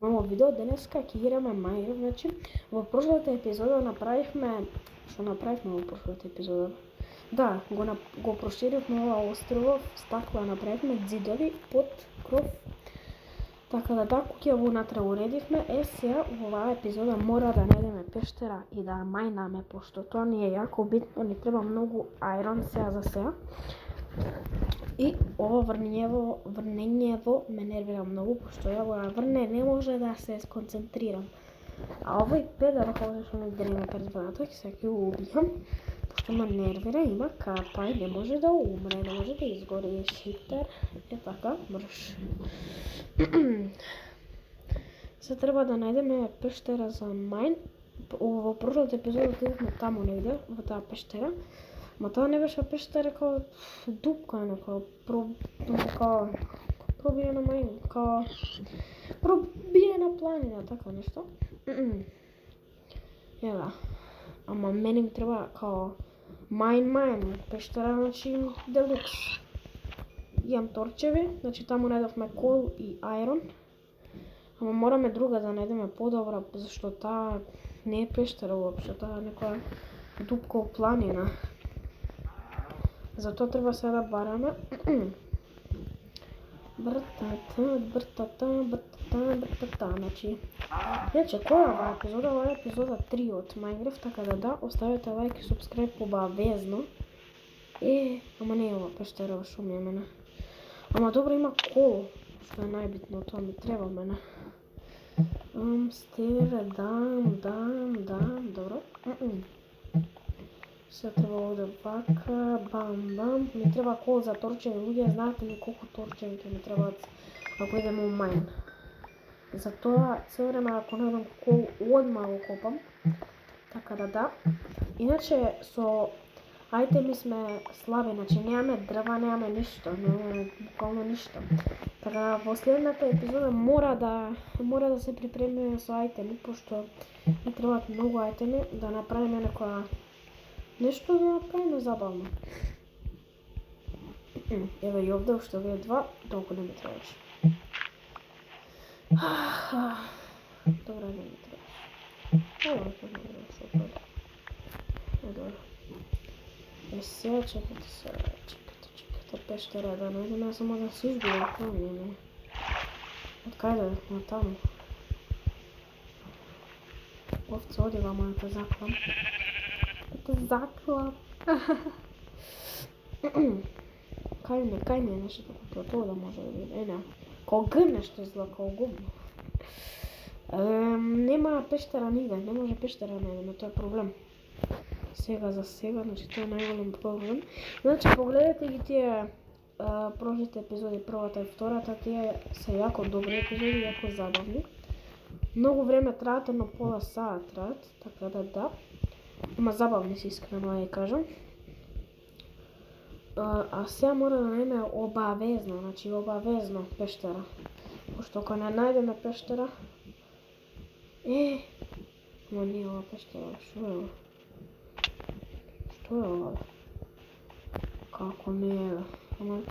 Ново видео. Денеска ќе играме Minecraft. Значи, во прошлата епизода направивме... Што направивме во прошлата епизода? Да, го проширивме ова острво, стакла направивме, ѕидови под кров. Така да куќа во унатре уредивме. Сега во оваа епизода мора да најдеме пештера и да мајнаме, пошто тоа ни е јако битно, ни треба многу ајрон сега за сега. И ова врнењево ме нервира многу, пошто ја го врне не може да се сконцентрирам. А овој педер кога што ми дреме пред врата, ќе го убијам, пошто ме нервира, има капа и не може да умре, не може да изгори, е шитер, е така, мрш. Се треба да најдеме пештера за мајн. Во прошлата епизода отидовме таму негде, во таа пештера. Ма тоа не беше пештера као дупка, као пробиена мајн, као пробиена планина, така нешто. Ева, ама мене ми треба као мајн, пештера, значи делукс. Имам торчеви, значи таму најдовме кол и ајрон. Ама мораме друга да најдеме подобра, зашто таа не е пештера уопште, таа е некоја дупка у планина. Затоа треба сега да бараме бртата, значи која е оваа епизода? Ова е епизода 3 од Minecraft, така да оставете лайк и субскрайб обавезно. Ама не е ова пештера што ми е мене. Ама добро, има кол, што е најбитно, тоа ми треба мене. Добро. Се треба овде вака, бам. Ми треба кол за торчеви, луѓе, знаете ли колку торчеви ќе ми требаат ако идеме у мајн. Затоа цело време ако најдам кол, одма го копам. Така да. Иначе со ајтеми сме слаби, значи немаме дрва, немаме ништо, немаме буквално ништо. Така во следната епизода мора да се припремиме со ајтеми, пошто ни требаат многу ајтеми да направиме некоја нешто да направиме забавно. Еве и овде уште овие два, толку не ми требаше. Добро, не ми требаше. Добро. Сега чекате пештера да најдеме, само да се изгубам, тоа ми е. Од кајде? Од таму. Овце, оди ва мојата заклам. Кај ми е нешто како тоа да може да биде. Не. Као Г нешто изгледа, као гумно. Нема пештера нигде, не може пештера да најдеме, тоа е проблем. За сега, значи тоа е најголем проблем. Значи погледате ги тие прошлите епизоди, првата и втората, тие се јако добри епизоди, јако забавни. Многу време траат, едно пола саат траат, така да. Ама забавни се, искрено да ја кажам. А сега мора да најдеме обавезно пештера. Пошто ако не најдеме пештера... Ама не е ова пештера, што е ова? Што е ова? Како не е? Ама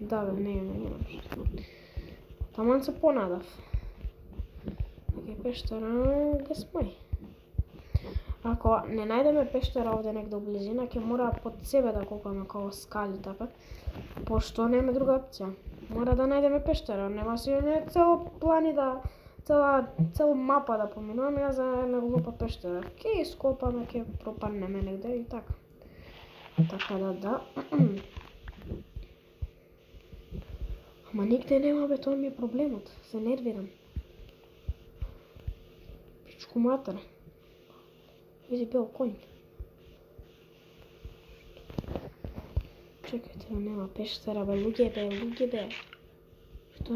да бе, не е нешто. Таман се понадав. Дека пештера га смај. Ако не најдеме пештера овде некде у близина, ќе мора под себе да копаме као скали, така. Пошто нема друга опција. Мора да најдеме пештера, нема си не цел плани да... цел мапа да поминуваме ја за една глупа пештера. Ќе ископаме, ќе пропаднеме негде и така. Така да. Ама нигде нема бе, тоа ми е проблемот. Се нервирам. Пичку матер. Види бел конј. Чекайте, нема пештера бе, луѓе бе. Што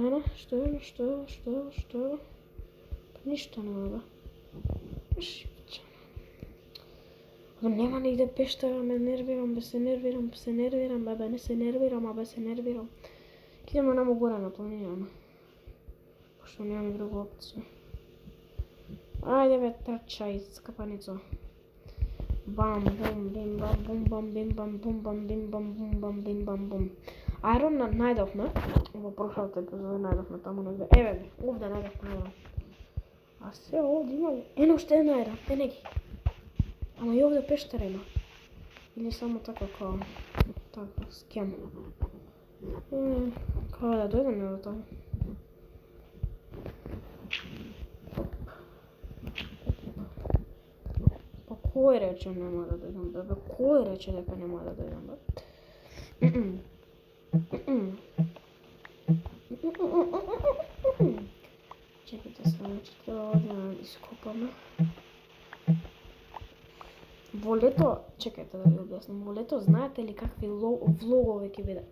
е? Ништо нема бе. Нема нигде пештера, ме нервирам бе, се нервирам бе, не се нервирам, се нервирам. Идеме наму горе на планина. Пошто немам друга опција. Ајде бе, трчај, скапаницо. Бам, бум, бим, бам, бум, бам, бим, бам, бум, бам, бим, бам, бум, бам, бим, бам, бум. Ајрон најдовме, во прошлата епизода најдовме таму негде. Еве бе, овде најдовме ајрон. А се овде има ли? Ено уште една ера, ене ги. Ама и овде пештера има. Или само така као, така, скем. Као да дојдеме до таму. Па кој рече нема да дојдам, бе? Кој рече дека нема да дојдам, бе? Чекайте само, че треба овде да ископаме. Во лето, чекайте да ви објаснам, во лето знаете ли какви влогови ќе биде?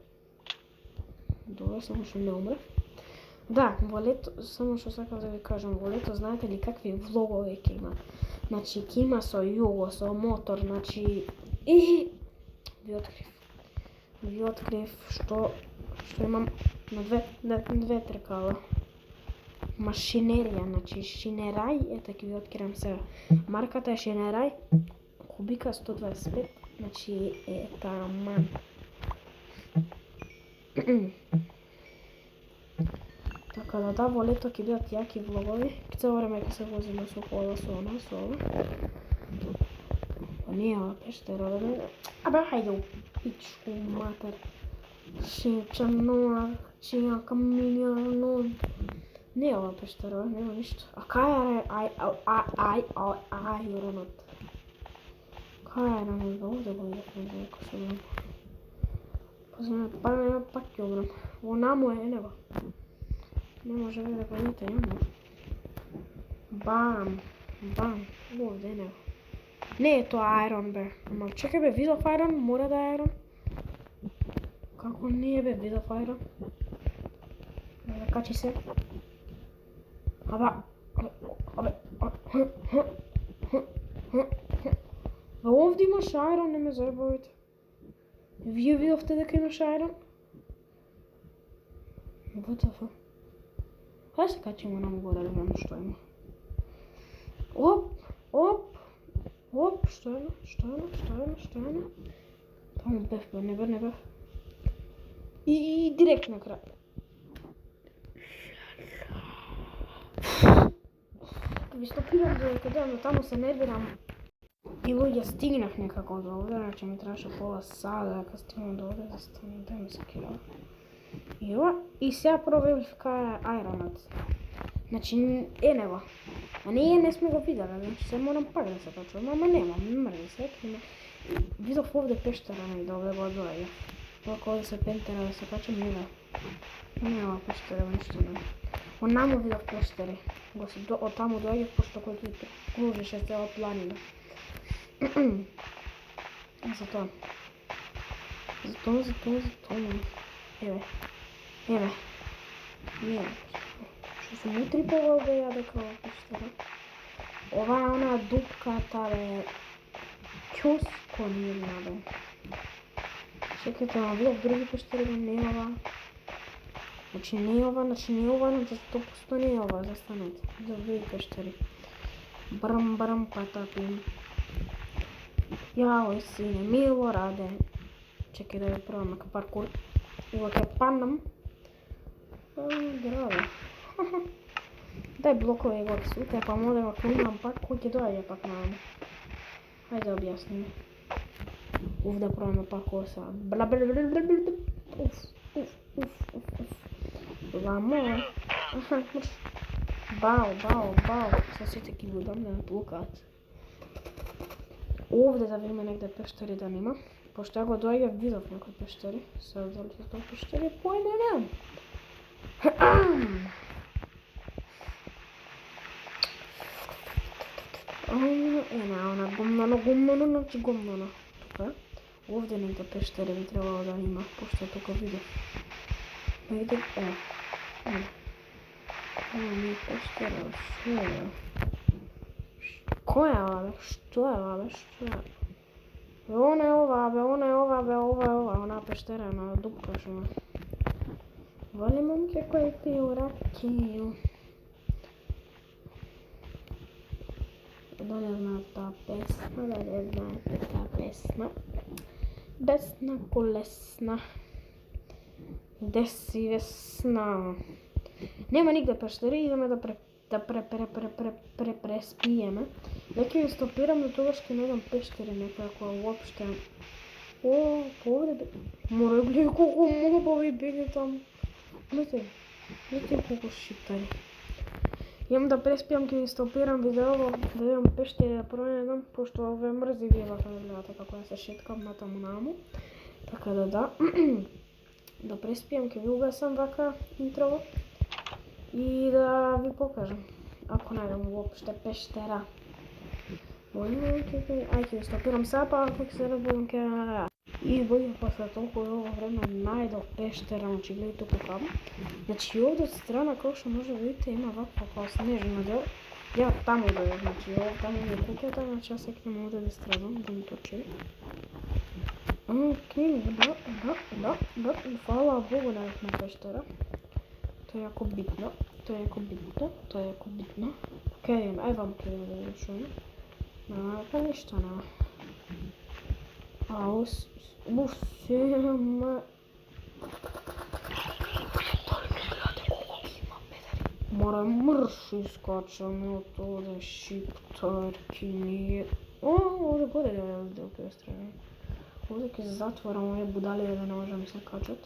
Добре, само што не умрев. Да, во лето, само што сакам да ви кажам, во лето знаете ли какви влогови ќе има? Значи, ќе има со југо, со мотор, значи... И... Ви открив што имам на две тркала. Машинерија, значи Шинерај, ете ќе ви откривам сега. Марката е Шинерај, кубика 125, значи е таман. Така да, во лето ќе бидат јаки влогови. Цело време ќе се возиме со кола, со она, со ова. Па не е ова пештера, да не... Абе, хајде у пичку матер. Шинчанор, каминјанор. Не е ова пештера, нема ништо. А кај е ајронот? Кај е ајронот? Да овде го видевме дека се гледам. Па нема пак ќе умрем. Во наму е него. Не може да видите јамо. Бам, овде е него. Не е тоа ајрон, бе. Ама чекај, бе, видов ајрон, мора да е ајрон. Како не е, бе, видов ајрон? Да качи се. Абе, овде имаш ајрон, не ме заебавите. Вие видовте дека имаш ајрон? WTF? Хај се качимо нам горе да видам што има. Оп, што е? Таму бев, бе, не бев. И директ на крај. Ви стопирам додека дојдам до таму, се нервирам. И луѓе стигнах некако до овде, значи ми требаше пола сада дека стигнам до овде, да станем 10 кило. И ова, и сега проверив кај ајронот. Значи, е него. А ние не сме го виделе, значи се морам пак да се качувам, ама нема, мрди се. Видов овде пештера, не да овде го дојде. Ако овде се пентера да се качам, нема пештера, ништо не. Онаму видов пештери. Од таму дојде, пошто кој ти кружеше цела планина. Затоа. Еве. Не. Што сум утрипала да ја дека ова пештера. Ова е она дупката, бе. Кјоско нивна, бе. Чекайте, ама видов други пештери, бе, не ова. Значи не е ова, но за 100% не е ова, застанете. За други пештери. Брам, патапим. Јао, сине, мило раде. Чекай да ја пробам како паркур. И го ќе паднам. Здраво. Дај блокове го сутре, па може да го климам пак, кој ќе дојде пак на мене. Хајде да објасним. Овде пробаме паркур сега. Ламо. Бау. Са сите ги будам да ме плукаат. Овде да видиме негде пештери да нема. Пошто ја го дојде видов некои пештери. Сега дали се тоа пештери, појме немам. Она гумнано. Тука. Овде негде пештери би требало да има, пошто тука видов. Негде, не е пештера, шо е? Кој е ова, бе? Што е ова, бе? Она е ова, она пештера на дупка шо е. Вали момке кој пију ракију. Да не знаете таа песна. Бесна колесна. Деси весна. Нема нигде пештери, идеме да да преспиеме. Неќе ги стопирам до тогаш ќе најдам пештери некако уопште. О, поведе море гледај колку мобави беге таму. Гледај колку шиптари. Имам да преспијам, ќе ги стопирам видео, да видам пештери да пронајдам, пошто ве мрзи видео да гледате како да се шеткам натаму наму. Така да. Да преспијам, ќе ви угасам вака интрово и да ви покажам ако најдам уопште пештера. Ај ќе ви стопирам сега, па ако ќе се разбудам ќе и бој после толку долго време најдов пештера, значи гледај туку каму. Значи овде од страна како што може да видите има ваква како снежна дел. Ја таму дојдов, значи овде таму е куќата, значи јас сега ќе овде да страдам, да ми точи. Окей, да, фала Богу најдовме пештера. Тоа е јако битно, Кај имам, ај вам ќе да видим шо има. Па ништо нема. Сема... Море мрш искачаме од овде шиптарки ние. Овде горе да е од страна. Овде ќе затворам овие будали да не може да ми се качат.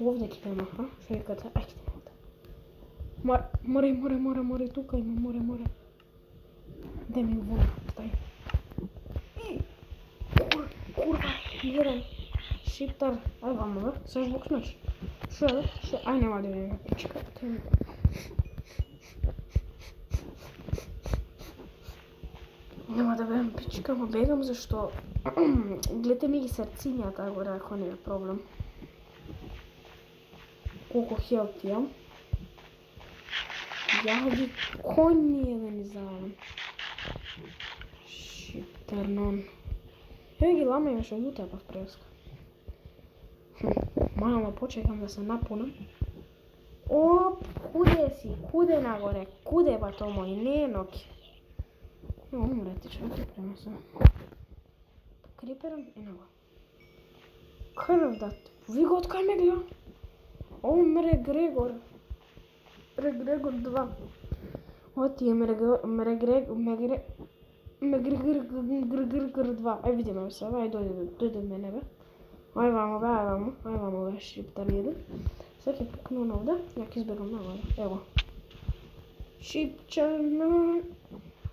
Овде ќе има, шо викате? Ај ќе море, тука има, море. Де ми вона, стај. Курва, jedan šiptar, aj vamo da, sad žbukneš. Što je? Aj nema da mi pička. Nema da bem pičkama, begam zašto gledajte mi ги срциња, tako da ako nije problem. Колко хелп имам. Ја ги конје да ни завам. Шиптернон. Ево ги лама имаше утепав преска. Мало почекам да се напунам. Оп, куде си? Куде нагоре? Куде ба то мој? Не ноки. Умре ти човек према се. Криперам и нога. Крв дат. Ви го откај ме гледа? Мре Грегор 2. Оти е Грегор 2. Ај видиме се, ај дојде мене бе. Ај вамо бе, шиптар еден. Сега ќе пукнем овде, ја ќе избегам нагоре. Ево. Шипчарна.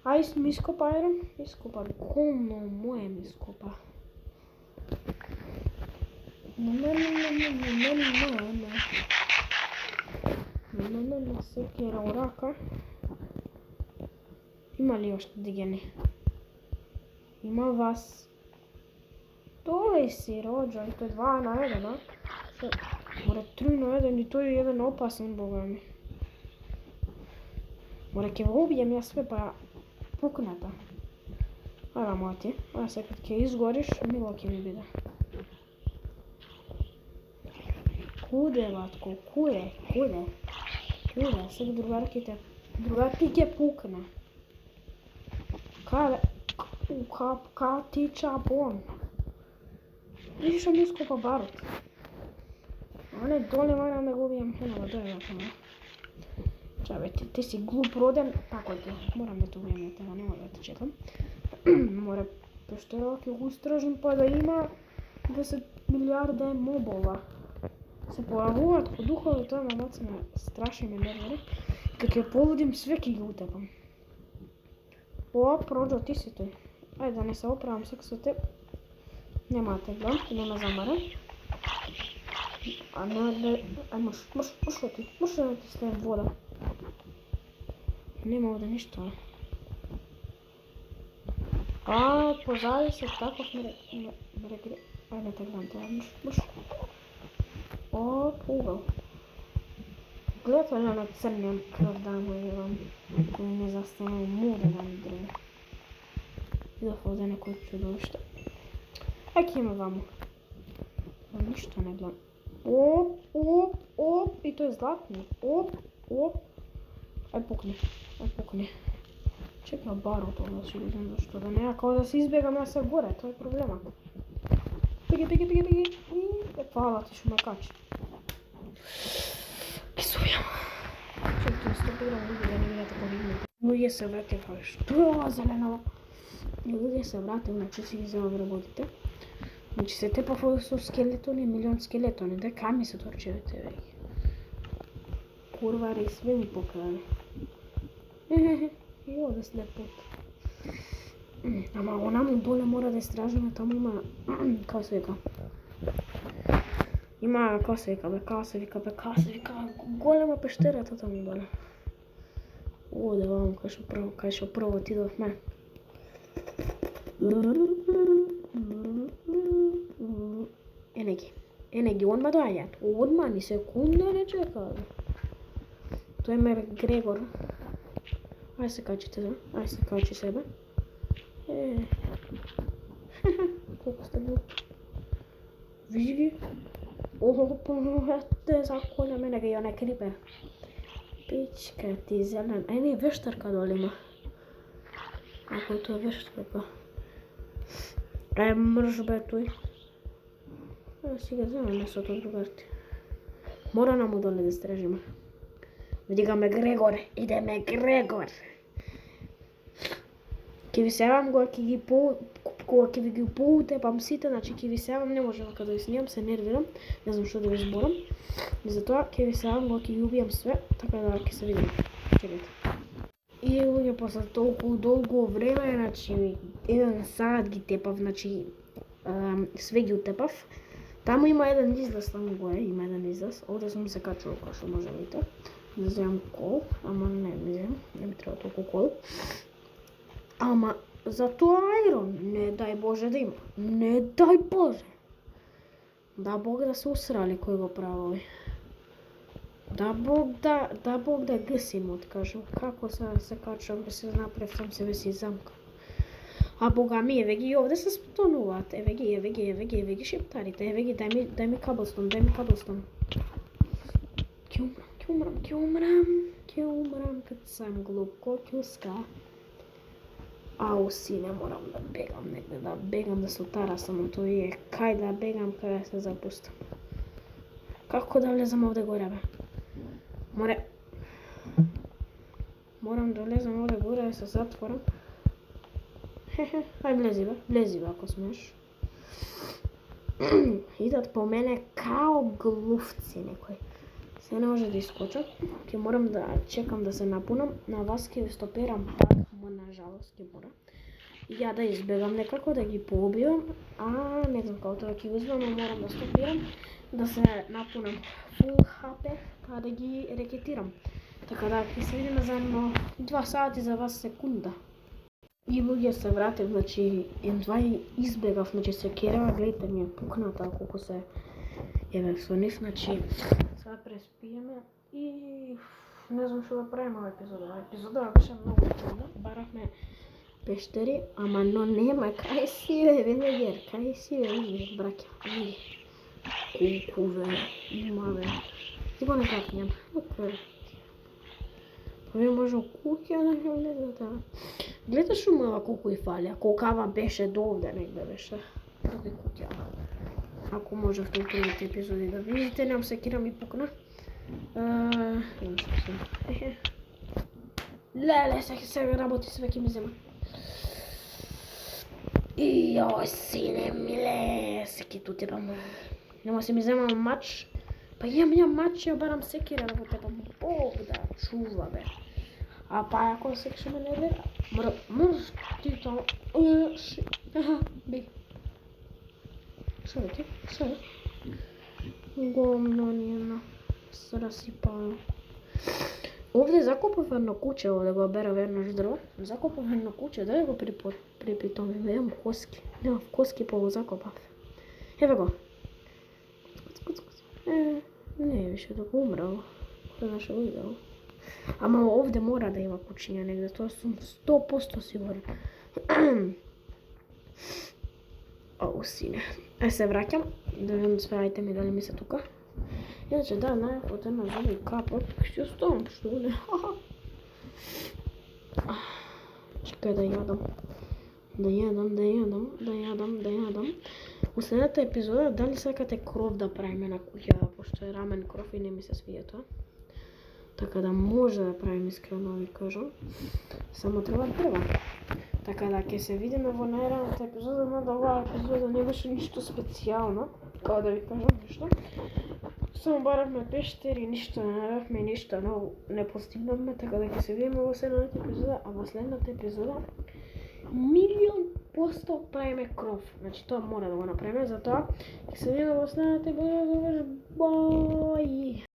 Ај ми ископа еден. Ископа, гумно моје ми ископа. Не, секера у рака. Има ли още дигени? Има вас. Тој си роđа, и тој 2 на 1, а? Море 3 на 1 и тој е еден опасен, бога ми. Море ќе го убијам ја све, па пукната. Ајде, мати, а сега ќе изгориш, мило ќе ми биде. Куде, батко, куде? Сега другарките ќе пукна. Каде? Ка ти чапон? Видиш што ми ископа барот. А не, доле морам да го убијам хенова, дојде тоа. Чабе, ти си глуп роден, тако ти. Морам да те убијам ја тега, нема да те четам. Море пештерова ќе го истражим, па да има 10 милиарда мобова. Се појавуваат ко духови, тоа мамаца ме страши ме нервери. Кога ќе полудим, све ќе ги утепам. Проđо, ти си тој. Ајде да не се оправам сега со теб. Нема да те гледам, не ме замарам. А не да... Ај може да ти ставим вода. Нема овде ништо. Позади се таков мрегре. Ајде те гледам тоа, може. Угол. Гледате ли на црниот крв да му имам, кој не застанал море да ми дрви. Идов овде некој чудовиште. Ај ќе има ваму. Ништо не гледам. Оп, и тој е златни. Оп. Ај пукни. Чека барот овде си го знам зашто да не, како да се избегам ја се горе, тоа е проблема. Пеги. Фала ти што ме качи. Ки се убијам. Чекай, стопирам да не видам. луѓе се вратиха, што е ова зелено? И луѓе се вратил, значи си ги земав работите. Значи се тепав со скелетони, милион скелетони, дека ми се торчевите веќе. Курвари све ми покрали. И оде слепот. Ама онаму доле мора да истражиме, таму има, како се вика? Има, како се вика, голема пештерата таму доле. Оде ваму, кај што прво отидовме. Ене ги, одма доаѓаат. Одма, ни секунда не чекаа. Тој ме Грегор. Ај се качи себе. Колко сте глуп. Виж ги. Ете, заколја мене га и оне крипер. Пичка ти зелен. Не, вештарка доле има. Ако е тоа вештарка. Мрж бе тој. Си ga земам месото другарите. Мора наму доле да стражиме. Видигаме Грегор, идеме Грегор. Ке ви севам кога ќе ви ги поутепам сите, значи ке ви севам, не може вака да ви снимам, се нервирам, не знам што да ви зборам. И затоа ке ви севам кога ќе ги убијам све, така да ќе се видиме. Чекайте. И луѓе, после толку долго време, значи 1 сат ги тепав, значи све ги утепав. Таму има еден излаз, таму горе има еден излаз. Овде сум се качувал, како што може да видите. Да земам кол, ама не ми треба толку кол. Ама за тоа ајрон, не дај Боже да има. Не дај Боже. Да Бог да се усрали кој го прави. Да Бог да гасим, откажам. Како се качувам, да се направив сам себе си замка. А Бога ми, еве ги овде се стонуваат. Еве ги шептарите. Еве ги, дај ми каблстон. Ќе умрам, кад сам глуп, кокјуска. Ау, сине, морам да бегам негде, да се утара само тој е. Кај да бегам, кај да се запустам. Како да влезам овде горе, бе? Морам да влезам овде горе, да се затворам. Ај влези бе, ако смеш. Идат по мене као глувци некој. Се не може да искочам. Ќе морам да чекам да се напунам. На вас ќе ви стопирам пак, на жалост ќе мора. Ја да избегам некако да ги поубивам, не знам како тоа ќе го но морам да стопирам, да се напунам full HP, па да ги рекетирам. Така да ќе се видиме за 2 сати за вас секунда. И луѓе се вратив, значи едва избегав, значи се керева, гледате ми е пукната колку се со нив, значи сега преспиеме и не знам што да правиме ова епизода. Епизода беше многу трудна, баравме пештери, ама но нема, кај си бе, Венегер, кај си бе, браќа, колку бе, има бе, ти го не капнем, Вие може куќа да не влезете. Гледате шумава колку и фали, ако кава беше до овде негде беше. Како куќа. Ако можевте у првите епизоди да видите, нем се кирам и пукна. Леле, се работи, све ќе ми зема. Јој, сине миле, се ке ту тепам. Нема се ми зема мач. Па јам мач, ја барам секира да го тепам. Бог да чува, бе. А па ако се кше ме не вера, мрж, ти тоа, би. Шо е ти? Шо е? Гомно нина, се расипало. Овде закопав едно куче, да го берав еднаш дрво. Закопав едно куче, да го припитам, имам коски. Немав коски, па го закопав. Еве го. Не, више да го умрало. Кога што го видел. Ама овде мора да има кучиња негде, тоа сум 100% сигурен. Оу, сине. Се враќам, да видам све ми дали ми се тука. Иначе да, најав од една зоба и капот, ќе оставам, што не. Чекај да јадам. Да јадам. У следната епизода, дали сакате кров да правиме на куќа, пошто е рамен кров и не ми се свија тоа. така да може да правим, искрено ви кажам. Само треба дрва. Така да ќе се видиме во наредната епизода, но да оваа епизода не беше ништо специјално, како да ви кажам нешто. Само баравме пештери, ништо не наредовме, ништо ново не постигнавме, така да ќе се видиме во следната епизода, а во следната епизода 100% правиме кров. Значи тоа мора да го направиме, затоа ќе се видиме во следната епизода. Бај!